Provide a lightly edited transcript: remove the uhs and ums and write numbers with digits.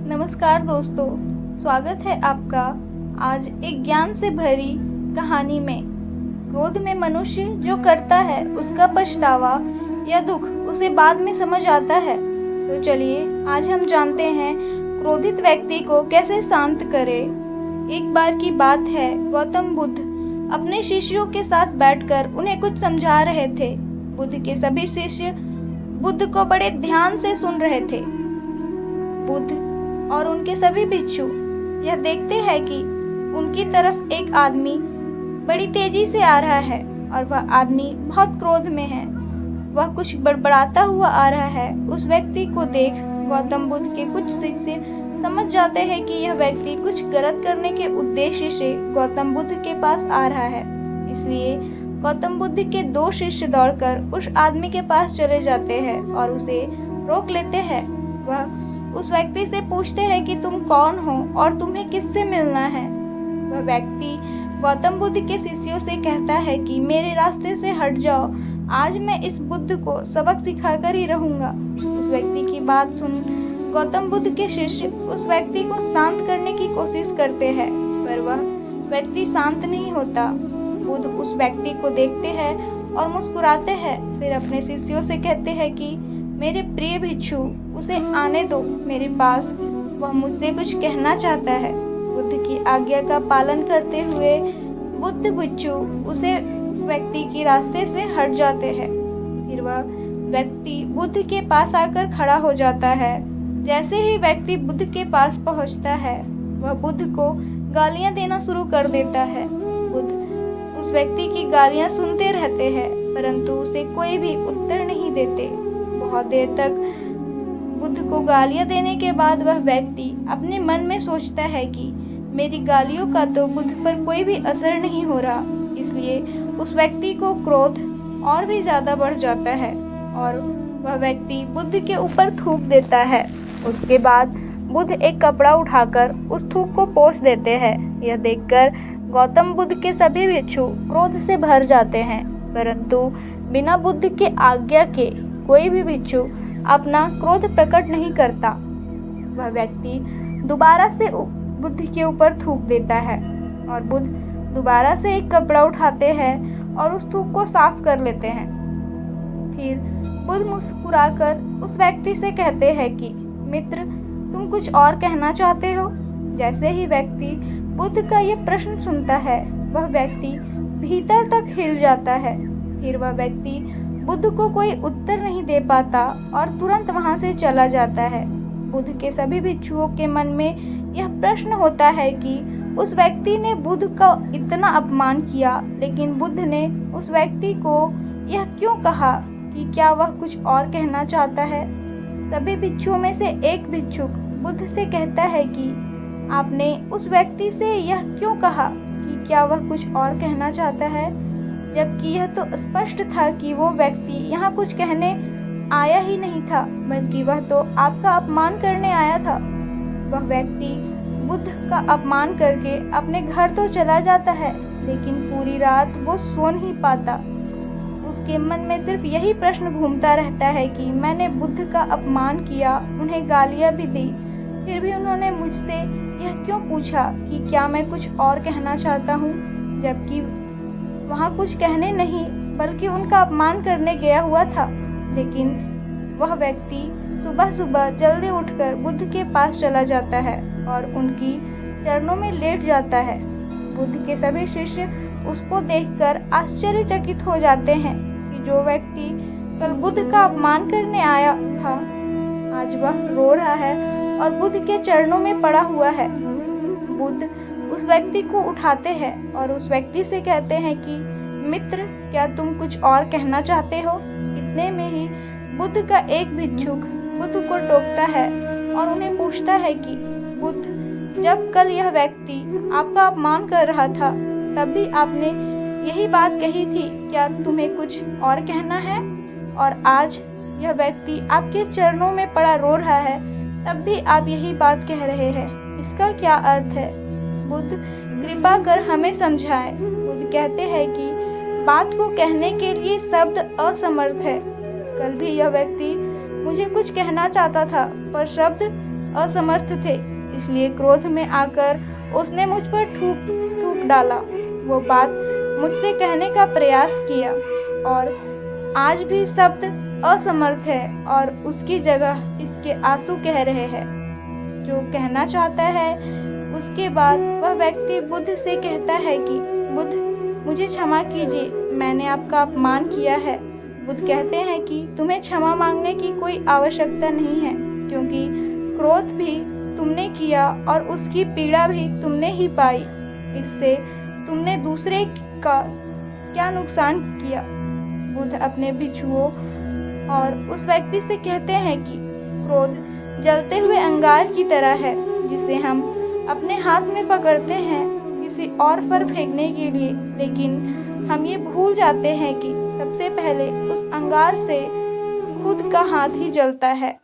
नमस्कार दोस्तों, स्वागत है आपका आज एक ज्ञान से भरी कहानी में। क्रोध में मनुष्य जो करता है उसका पछतावा या दुख उसे बाद में समझ आता है। तो चलिए आज हम जानते हैं क्रोधित व्यक्ति को कैसे शांत करें। एक बार की बात है, गौतम बुद्ध अपने शिष्यों के साथ बैठकर उन्हें कुछ समझा रहे थे। बुद्ध के सभी शिष्य बुद्ध को बड़े ध्यान से सुन रहे थे। बुद्ध और उनके सभी भिक्षु यह देखते हैं कि उनकी तरफ एक आदमी बड़ी तेजी से आ रहा है और वह आदमी बहुत क्रोध में है। वह कुछ बड़बड़ाता हुआ आ रहा है। उस व्यक्ति को देख गौतम बुद्ध के कुछ शिष्य समझ जाते हैं कि यह व्यक्ति कुछ गलत करने के उद्देश्य से गौतम बुद्ध के पास आ रहा है। इसलिए गौतम बुद्ध के दो शिष्य दौड़कर उस आदमी के पास चले जाते हैं और उसे रोक लेते हैं। वह उस व्यक्ति से पूछते हैं कि तुम कौन हो और तुम्हें किससे मिलना है। वह व्यक्ति गौतम बुद्ध के शिष्यों से कहता है कि मेरे रास्ते से हट जाओ, आज मैं इस बुद्ध को सबक सिखाकर ही रहूंगा। उस व्यक्ति की बात सुन गौतम बुद्ध के शिष्य उस व्यक्ति को शांत करने की कोशिश करते हैं, पर वह व्यक्ति शांत नहीं होता। बुद्ध उस व्यक्ति को देखते हैं और मुस्कुराते हैं। फिर अपने शिष्यों से कहते हैं कि मेरे प्रिय भिक्षु, उसे आने दो मेरे पास, वह मुझसे कुछ कहना चाहता है। बुद्ध की आज्ञा का पालन करते हुए बुद्ध भिक्षु उसे व्यक्ति के रास्ते से हट जाते हैं। फिर वह व्यक्ति बुद्ध के पास आकर खड़ा हो जाता है। जैसे ही व्यक्ति बुद्ध के पास पहुंचता है, वह बुद्ध को गालियां देना शुरू कर देता है। बुद्ध उस व्यक्ति की गालियां सुनते रहते हैं, परंतु उसे कोई भी उत्तर नहीं देते। बहुत देर तक बुद्ध को गालियां देने के बाद वह व्यक्ति अपने मन में सोचता है कि मेरी गालियों का तो बुद्ध पर कोई भी असर नहीं हो रहा। इसलिए उस व्यक्ति को क्रोध और भी ज़्यादा बढ़ जाता है और वह व्यक्ति बुद्ध के ऊपर थूक देता है। उसके बाद बुद्ध एक कपड़ा उठाकर उस थूक को पोंछ देते हैं। यह देखकर गौतम बुद्ध के सभी भिक्षु क्रोध से भर जाते हैं, परंतु बिना बुद्ध के आज्ञा के कोई भी भिक्षु अपना क्रोध प्रकट नहीं करता। वह व्यक्ति दोबारा से बुद्ध के ऊपर थूक देता है और बुद्ध दोबारा से एक कपड़ा उठाते हैं और उस थूक को साफ कर लेते हैं। फिर बुद्ध मुस्कुराकर उस व्यक्ति से कहते हैं कि मित्र, तुम कुछ और कहना चाहते हो। जैसे ही व्यक्ति बुद्ध का ये प्रश्न सुनता है, वह व्यक्ति भीतर तक हिल जाता है। फिर वह व्यक्ति बुद्ध को कोई उत्तर नहीं दे पाता और तुरंत वहां से चला जाता है। बुद्ध के सभी भिक्षुओं के मन में यह प्रश्न होता है कि उस व्यक्ति ने बुद्ध का इतना अपमान किया, लेकिन बुद्ध ने उस व्यक्ति को यह क्यों कहा कि क्या वह कुछ और कहना चाहता है। सभी भिक्षुओं में से एक भिक्षुक बुद्ध से कहता है कि आपने उस व्यक्ति से यह क्यों कहा कि क्या वह कुछ और कहना चाहता है, जबकि यह तो स्पष्ट था कि वो व्यक्ति यहाँ कुछ कहने आया ही नहीं था, बल्कि वह तो आपका अपमान करने आया था। वह व्यक्ति बुद्ध का अपमान करके अपने घर तो चला जाता है, लेकिन पूरी रात वो सो नहीं पाता। उसके मन में सिर्फ यही प्रश्न घूमता रहता है कि मैंने बुद्ध का अपमान किया, उन्हें गालियाँ भी दी, फिर भी उन्होंने मुझसे यह क्यों पूछा कि क्या मैं कुछ और कहना चाहता हूँ, जबकि वहाँ कुछ कहने नहीं बल्कि उनका अपमान करने गया हुआ था। लेकिन वह व्यक्ति सुबह सुबह जल्दी उठकर बुद्ध के पास चला जाता है और उनकी चरणों में लेट जाता है। बुद्ध के सभी शिष्य उसको देखकर आश्चर्यचकित हो जाते हैं कि जो व्यक्ति कल बुद्ध का अपमान करने आया था, आज वह रो रहा है और बुद्ध के चरणों में पड़ा हुआ है। बुद्ध उस व्यक्ति को उठाते हैं और उस व्यक्ति से कहते हैं कि मित्र, क्या तुम कुछ और कहना चाहते हो। इतने में ही बुद्ध का एक भिक्षुक बुद्ध को टोकता है और उन्हें पूछता है कि बुद्ध, जब कल यह व्यक्ति आपका अपमान कर रहा था, तब भी आपने यही बात कही थी, क्या तुम्हें कुछ और कहना है। और आज यह व्यक्ति आपके चरणों में पड़ा रो रहा है, तब भी आप यही बात कह रहे हैं, इसका क्या अर्थ है। बुद्ध कृपा कर हमें समझाए। बुद्ध कहते हैं कि बात को कहने के लिए शब्द असमर्थ है। कल भी यह व्यक्ति मुझे कुछ कहना चाहता था, पर शब्द असमर्थ थे, इसलिए क्रोध में आकर उसने मुझ पर थूक डाला। वो बात मुझसे कहने का प्रयास किया और आज भी शब्द असमर्थ है और उसकी जगह इसके आंसू कह रहे हैं जो कहना चाहता है। उसके बाद वह व्यक्ति बुद्ध से कहता है कि बुद्ध, मुझे क्षमा कीजिए, मैंने आपका अपमान किया है। बुद्ध कहते हैं कि तुम्हें क्षमा मांगने की कोई आवश्यकता नहीं है, क्योंकि क्रोध भी तुमने किया और उसकी पीड़ा भी तुमने ही पाई। इससे तुमने दूसरे का क्या नुकसान किया। बुद्ध अपने भिक्षुओं और उस व्यक्ति से कहते हैं कि क्रोध जलते हुए अंगार की तरह है, जिसे हम अपने हाथ में पकड़ते हैं किसी और पर फेंकने के लिए, लेकिन हम ये भूल जाते हैं कि सबसे पहले उस अंगार से खुद का हाथ ही जलता है।